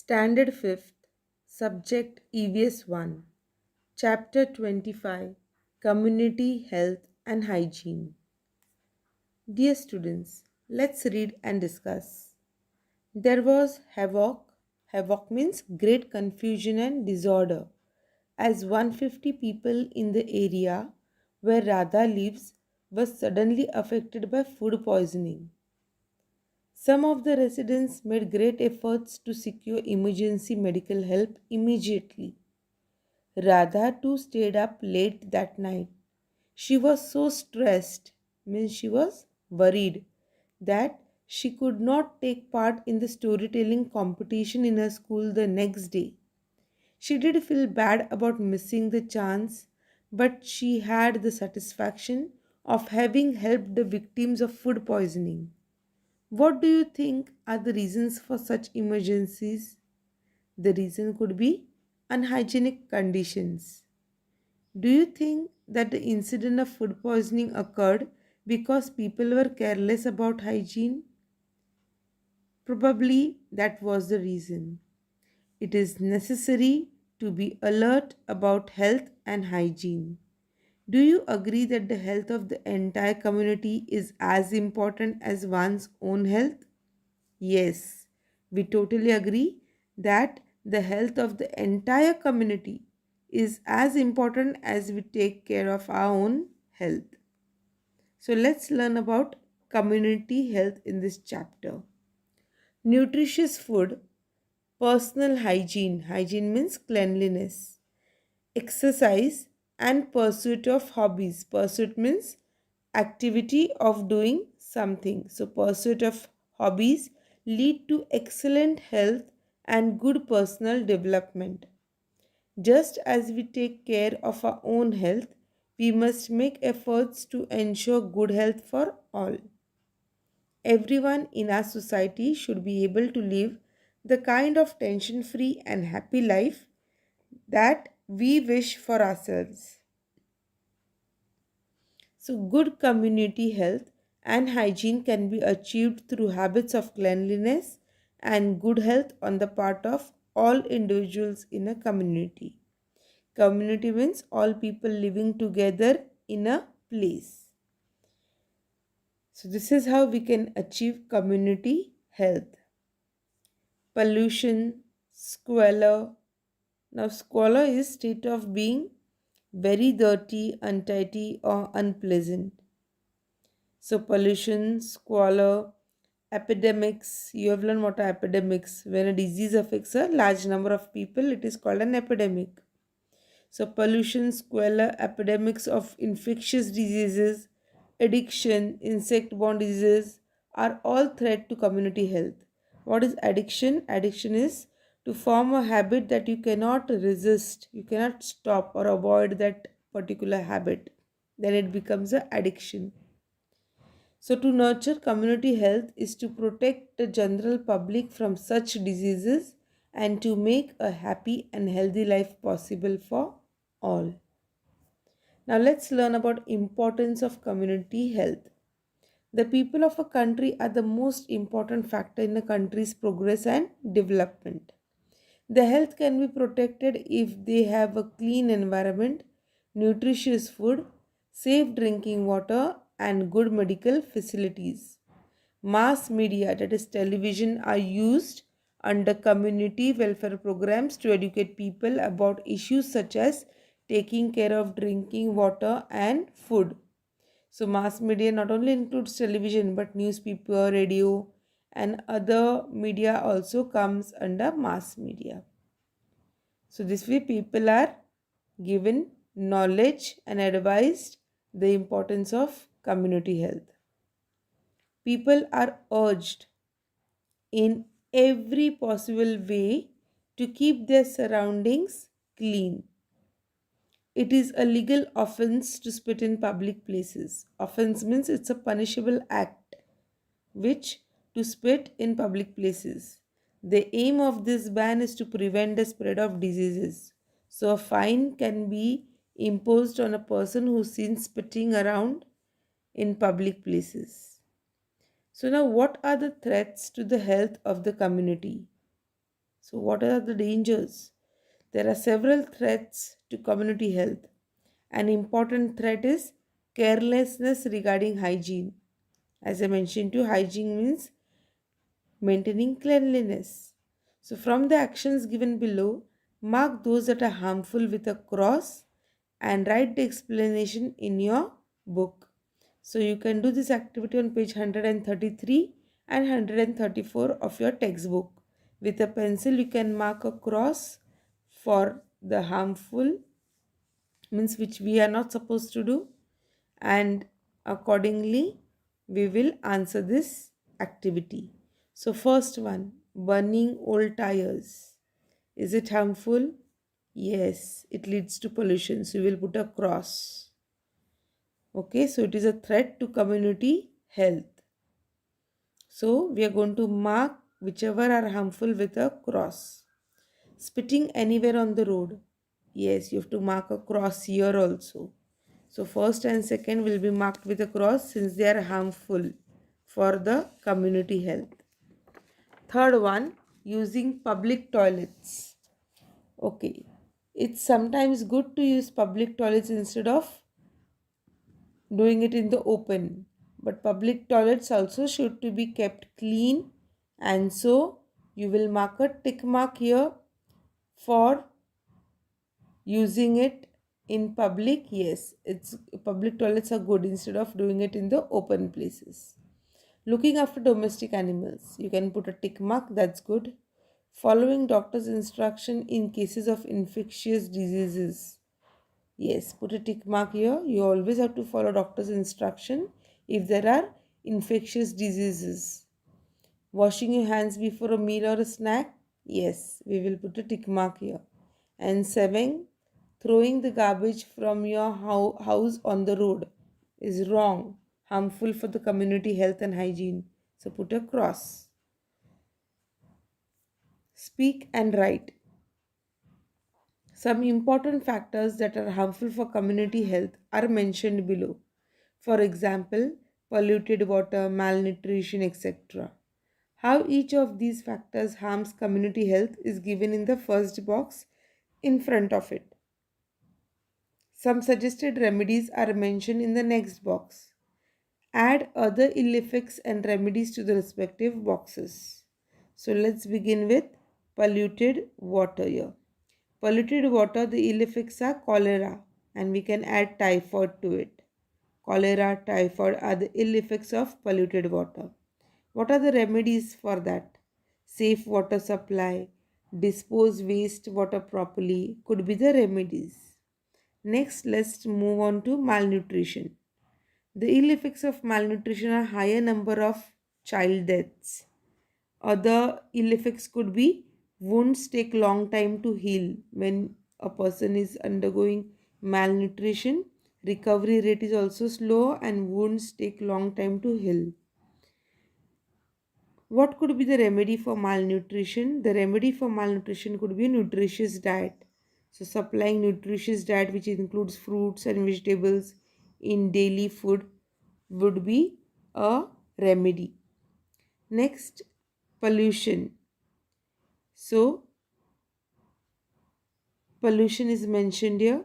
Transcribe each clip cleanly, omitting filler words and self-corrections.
Standard 5th, Subject EVS 1, Chapter 25, Community Health and Hygiene. Dear students, let's read and discuss. There was havoc. Havoc means great confusion and disorder, as 150 people in the area where Radha lives were suddenly affected by food poisoning. Some of the residents made great efforts to secure emergency medical help immediately. Radha too stayed up late that night. She was so stressed, means she was worried, that she could not take part in the storytelling competition in her school the next day. She did feel bad about missing the chance, but she had the satisfaction of having helped the victims of food poisoning. What do you think are the reasons for such emergencies? The reason could be unhygienic conditions. Do you think that the incident of food poisoning occurred because people were careless about hygiene? Probably that was the reason. It is necessary to be alert about health and hygiene. Do you agree that the health of the entire community is as important as one's own health? Yes, we totally agree that the health of the entire community is as important as we take care of our own health. So let's learn about community health in this chapter. Nutritious food, personal hygiene. Hygiene means cleanliness. Exercise and pursuit of hobbies. Pursuit means activity of doing something. So pursuit of hobbies lead to excellent health and good personal development. Just as we take care of our own health, we must make efforts to ensure good health for all. Everyone in our society should be able to live the kind of tension free and happy life that we wish for ourselves. So, good community health and hygiene can be achieved through habits of cleanliness and good health on the part of all individuals in a community. Community means all people living together in a place. So, this is how we can achieve community health. Pollution, squalor. Now, squalor is state of being very dirty, untidy, or unpleasant. So, pollution, squalor, epidemics. You have learned what are epidemics. When a disease affects a large number of people, it is called an epidemic. So, pollution, squalor, epidemics of infectious diseases, addiction, insect borne diseases are all threat to community health. What is addiction? Addiction is to form a habit that you cannot resist, you cannot stop or avoid that particular habit. Then it becomes an addiction. So, to nurture community health is to protect the general public from such diseases and to make a happy and healthy life possible for all. Now, let's learn about importance of community health. The people of a country are the most important factor in a country's progress and development. The health can be protected if they have a clean environment, nutritious food, safe drinking water, and good medical facilities. Mass media, that is television, are used under community welfare programs to educate people about issues such as taking care of drinking water and food. So, mass media not only includes television but newspaper, radio, and other media also comes under mass media. So, this way, people are given knowledge and advised the importance of community health. People are urged in every possible way to keep their surroundings clean. It is a legal offense to spit in public places. Offense means it's a punishable act, which to spit in public places. The aim of this ban is to prevent the spread of diseases. So, a fine can be imposed on a person who's seen spitting around in public places. So, now what are the threats to the health of the community? So, what are the dangers? There are several threats to community health. An important threat is carelessness regarding hygiene. As I mentioned to you, hygiene means maintaining cleanliness. So, from the actions given below, mark those that are harmful with a cross and write the explanation in your book. So, you can do this activity on page 133 and 134 of your textbook. With a pencil, you can mark a cross for the harmful, means which we are not supposed to do, and accordingly we will answer this activity. So first one, burning old tires. Is it harmful? Yes, it leads to pollution. So we will put a cross. Okay, so it is a threat to community health. So we are going to mark whichever are harmful with a cross. Spitting anywhere on the road. Yes, you have to mark a cross here also. So first and second will be marked with a cross since they are harmful for the community health. Third one, using public toilets. Okay, it's sometimes good to use public toilets instead of doing it in the open. But public toilets also should to be kept clean, and so you will mark a tick mark here for using it in public. Yes, it's public toilets are good instead of doing it in the open places. Looking after domestic animals, you can put a tick mark, that's good. Following doctor's instruction in cases of infectious diseases. Yes, put a tick mark here. You always have to follow doctor's instruction if there are infectious diseases. Washing your hands before a meal or a snack. Yes, we will put a tick mark here. And 7, throwing the garbage from your house on the road is wrong, harmful for the community health and hygiene. So put a cross. Speak and write. Some important factors that are harmful for community health are mentioned below. For example, polluted water, malnutrition, etc. How each of these factors harms community health is given in the first box in front of it. Some suggested remedies are mentioned in the next box. Add other ill effects and remedies to the respective boxes. So let's begin with polluted water here. Polluted water, the ill effects are cholera, and we can add typhoid to it. Cholera, typhoid are the ill effects of polluted water. What are the remedies for that? Safe water supply, dispose waste water properly could be the remedies. Next, let's move on to malnutrition. The ill effects of malnutrition are higher number of child deaths. Other ill effects could be wounds take long time to heal. When a person is undergoing malnutrition, recovery rate is also slow and wounds take long time to heal. What could be the remedy for malnutrition? The remedy for malnutrition could be a nutritious diet. So supplying nutritious diet which includes fruits and vegetables in daily food would be a remedy. Next, pollution. So pollution is mentioned here,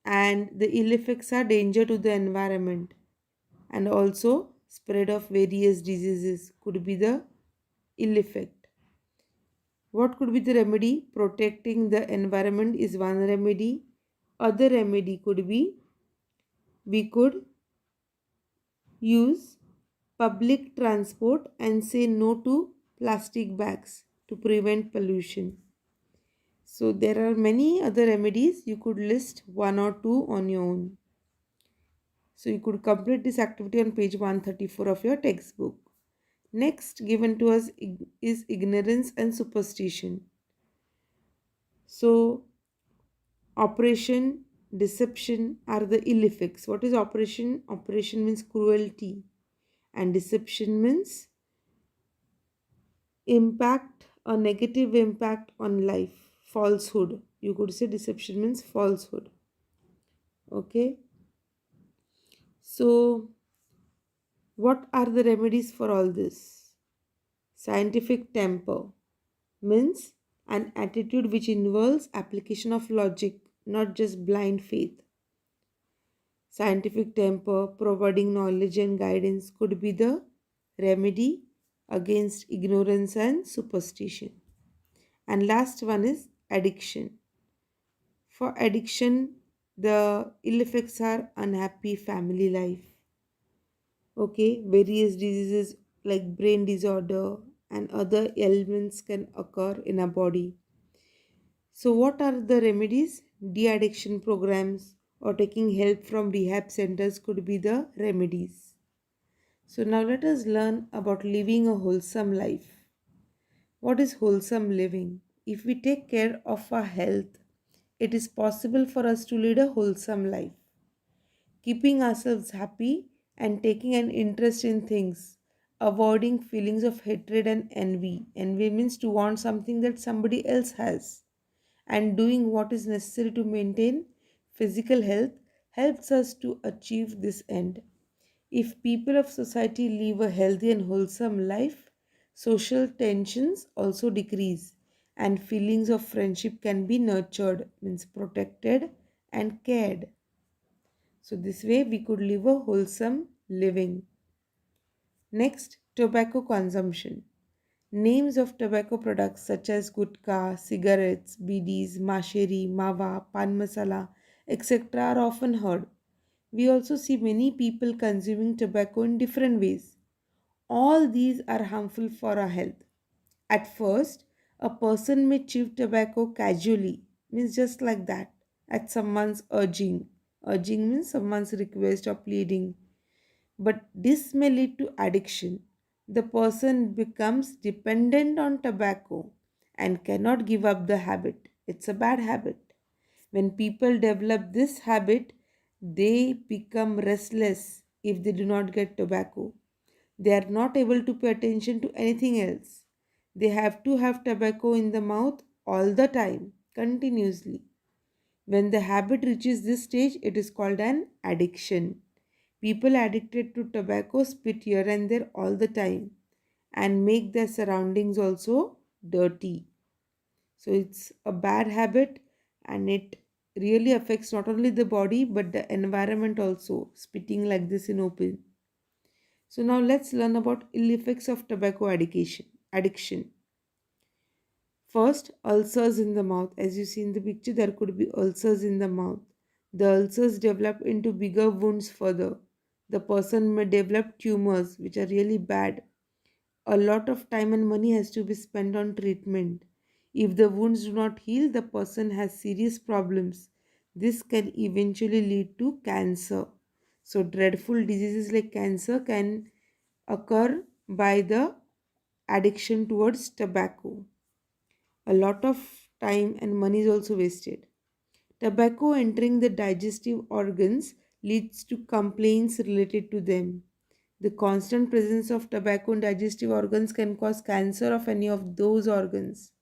and the ill effects are danger to the environment and also spread of various diseases could be the ill effect. What could be the remedy? Protecting the environment is one remedy. Other remedy could be we could use public transport and say no to plastic bags to prevent pollution. So there are many other remedies. You could list one or two on your own. So you could complete this activity on page 134 of your textbook. Next given to us is ignorance and superstition. So operation, deception are the ill effects. What is operation? Operation means cruelty, and deception means impact, a negative impact on life. Falsehood. You could say deception means falsehood. Okay. So what are the remedies for all this? Scientific temper means An attitude which involves application of logic, not just blind faith. Scientific temper, providing knowledge and guidance, could be the remedy against ignorance and superstition. And last one is addiction. For addiction, the ill effects are unhappy family life. Okay, various diseases like brain disorder and other ailments can occur in our body. So, what are the remedies? De addiction programs or taking help from rehab centers could be the remedies. So, now let us learn about living a wholesome life. What is wholesome living? If we take care of our health, it is possible for us to lead a wholesome life. Keeping ourselves happy and taking an interest in things, avoiding feelings of hatred and envy. Envy means to want something that somebody else has, and doing what is necessary to maintain physical health helps us to achieve this end. If people of society live a healthy and wholesome life, social tensions also decrease and feelings of friendship can be nurtured, means protected and cared. So, this way we could live a wholesome living. Next, tobacco consumption. Names of tobacco products such as gutka, cigarettes, bidis, masheri, mawa, pan masala, etc. are often heard. We also see many people consuming tobacco in different ways. All these are harmful for our health. At first, a person may chew tobacco casually, means just like that, at someone's urging. Urging means someone's request or pleading. But this may lead to addiction. The person becomes dependent on tobacco and cannot give up the habit. It's a bad habit. When people develop this habit, they become restless if they do not get tobacco. They are not able to pay attention to anything else. They have to have tobacco in the mouth all the time, continuously. When the habit reaches this stage, it is called an addiction. People addicted to tobacco spit here and there all the time and make their surroundings also dirty. So it's a bad habit and it really affects not only the body but the environment also, spitting like this in open. So now let's learn about ill effects of tobacco addiction. First, ulcers in the mouth. As you see in the picture, there could be ulcers in the mouth. The ulcers develop into bigger wounds further. The person may develop tumors, which are really bad. A lot of time and money has to be spent on treatment. If the wounds do not heal, the person has serious problems. This can eventually lead to cancer. So, dreadful diseases like cancer can occur by the addiction towards tobacco. A lot of time and money is also wasted. Tobacco entering the digestive organs leads to complaints related to them. The constant presence of tobacco in digestive organs can cause cancer of any of those organs.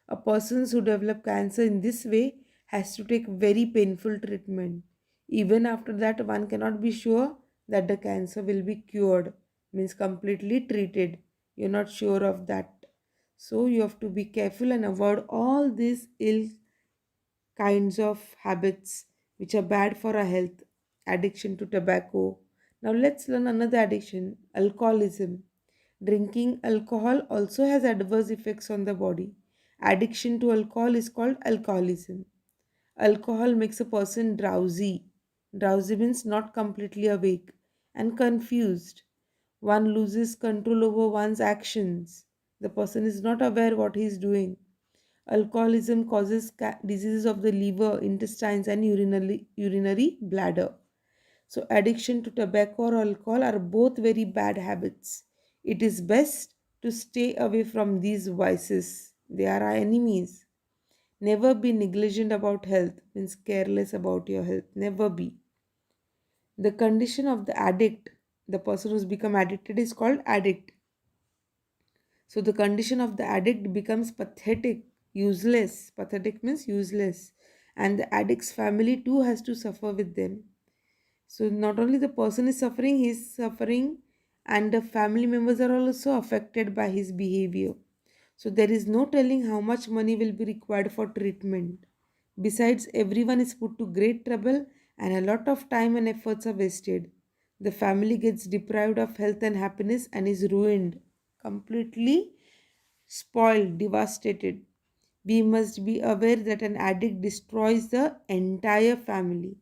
A person who develops cancer in this way has to take very painful treatment. Even after that, one cannot be sure that the cancer will be cured, means completely treated. You're not sure of that. So you have to be careful and avoid all these ill kinds of habits which are bad for our health. Addiction to tobacco. Now let's learn another addiction, alcoholism. Drinking alcohol also has adverse effects on the body. Addiction to alcohol is called alcoholism. Alcohol makes a person drowsy. Drowsy means not completely awake and confused. One loses control over one's actions. The person is not aware what he is doing. Alcoholism causes diseases of the liver, intestines, and urinary bladder. So, addiction to tobacco or alcohol are both very bad habits. It is best to stay away from these vices. They are our enemies. Never be negligent about health, means careless about your health. Never be. The condition of the addict, the person who's become addicted, is called addict. So the condition of the addict becomes pathetic, useless. Pathetic means useless. And the addict's family too has to suffer with them. So not only the person is suffering, he is suffering, and the family members are also affected by his behavior. So there is no telling how much money will be required for treatment. Besides, everyone is put to great trouble and a lot of time and efforts are wasted. The family gets deprived of health and happiness and is ruined, completely spoiled, devastated. We must be aware that an addict destroys the entire family.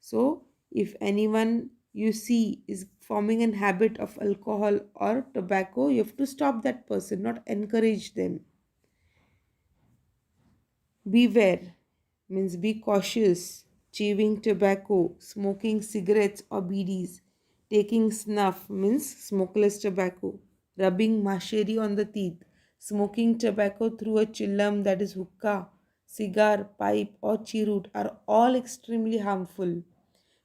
So, if anyone you see is forming an habit of alcohol or tobacco, you have to stop that person, not encourage them. Beware means be cautious. Chewing tobacco, smoking cigarettes or BDs, taking snuff means smokeless tobacco, rubbing masheri on the teeth, smoking tobacco through a chillum that is hookah, cigar, pipe or cheroot are all extremely harmful.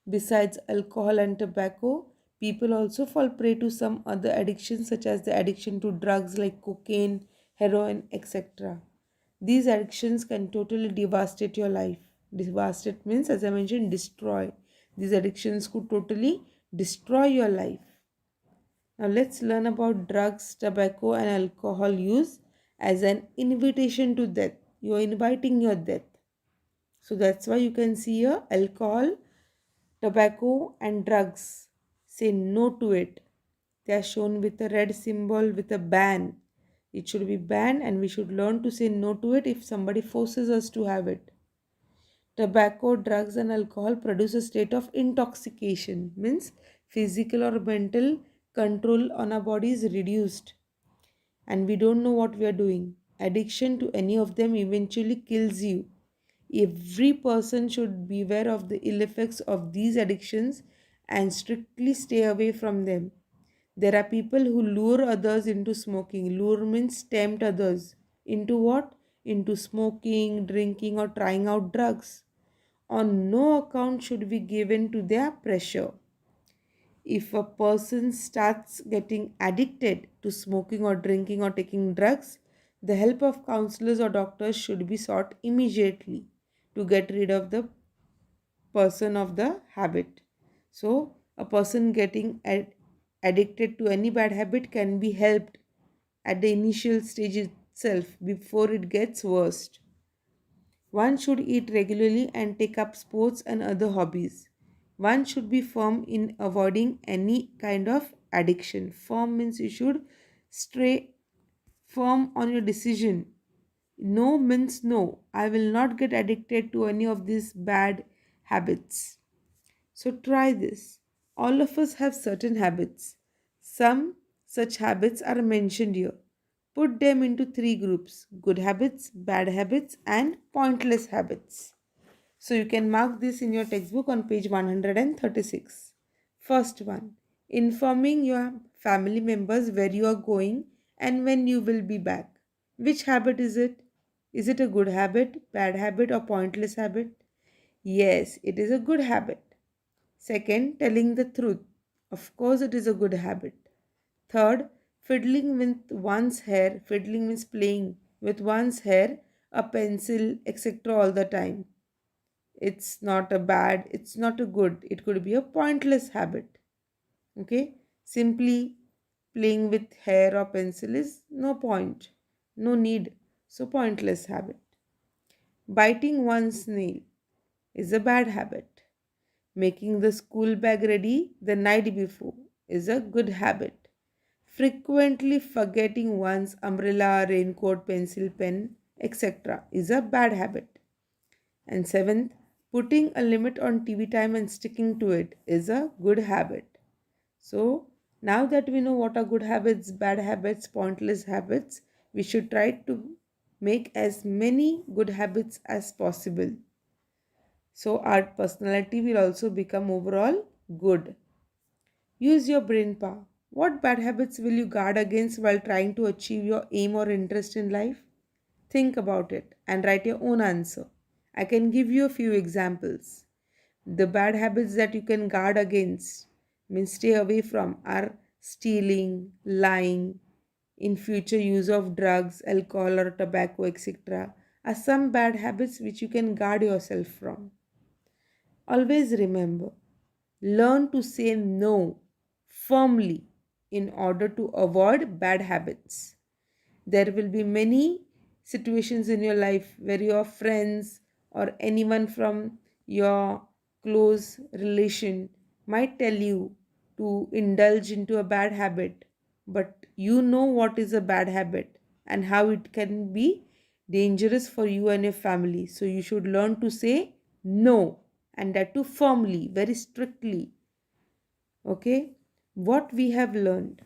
Besides alcohol and tobacco, people also fall prey to some other addictions such as the addiction to drugs like cocaine, heroin, etc. These addictions can totally devastate your life. Devastate means, as I mentioned, destroy. These addictions could totally destroy your life. Now, let's learn about drugs, tobacco, and alcohol use as an invitation to death. You are inviting your death. So, that's why you can see here alcohol, tobacco, and drugs. Say no to it. They are shown with a red symbol with a ban. It should be banned, and we should learn to say no to it if somebody forces us to have it. Tobacco, drugs, and alcohol produce a state of intoxication, means physical or mental control on our body is reduced, and we don't know what we are doing. Addiction to any of them eventually kills you. Every person should beware of the ill effects of these addictions and strictly stay away from them. There are people who lure others into smoking. Lure means tempt others. Into what? Into smoking, drinking, or trying out drugs. On no account should be given to their pressure. If a person starts getting addicted to smoking or drinking or taking drugs, the help of counselors or doctors should be sought immediately to get rid of the person of the habit. So, a person getting addicted to any bad habit can be helped at the initial stage itself before it gets worse. One should eat regularly and take up sports and other hobbies. One should be firm in avoiding any kind of addiction. Firm means you should stay firm on your decision. No means no. I will not get addicted to any of these bad habits. So try this. All of us have certain habits. Some such habits are mentioned here. Put them into three groups: good habits, bad habits, and pointless habits. So you can mark this in your textbook on page 136. First one, informing your family members where you are going and when you will be back. Which habit is it? Is it a good habit, bad habit, or pointless habit? Yes, it is a good habit. Second, telling the truth. Of course, it is a good habit. Third, fiddling with one's hair. Fiddling means playing with one's hair, a pencil, etc. all the time. It's not a bad, it's not a good, it could be a pointless habit. Okay? Simply playing with hair or pencil is no point, no need. So, pointless habit. Biting one's nail is a bad habit. Making the school bag ready the night before is a good habit. Frequently forgetting one's umbrella, raincoat, pencil, pen, etc. is a bad habit. And seventh, putting a limit on TV time and sticking to it is a good habit. So, now that we know what are good habits, bad habits, pointless habits, we should try to make as many good habits as possible. So, our personality will also become overall good. Use your brain power. What bad habits will you guard against while trying to achieve your aim or interest in life? Think about it and write your own answer. I can give you a few examples. The bad habits that you can guard against, means stay away from, are stealing, lying, in future use of drugs, alcohol or tobacco, etc. are some bad habits which you can guard yourself from. Always remember, learn to say no firmly in order to avoid bad habits. There will be many situations in your life where your friends or anyone from your close relation might tell you to indulge into a bad habit, but you know what is a bad habit and how it can be dangerous for you and your family. So you should learn to say no, and that too firmly, very strictly. Okay, what we have learned: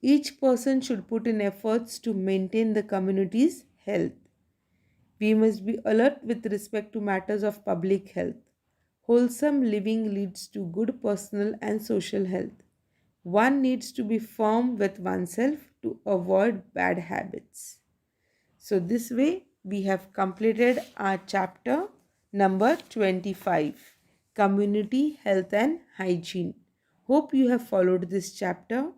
each person should put in efforts to maintain the community's health. We must be alert with respect to matters of public health. Wholesome living leads to good personal and social health. One needs to be firm with oneself to avoid bad habits. So, this way, we have completed our chapter number 25, Community Health and Hygiene. Hope you have followed this chapter.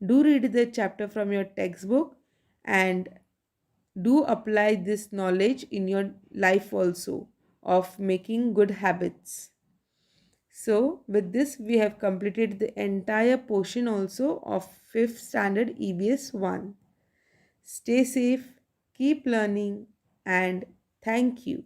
Do read the chapter from your textbook and do apply this knowledge in your life also of making good habits. So, with this, we have completed the entire portion also of 5th standard EVS 1. Stay safe, keep learning, and thank you.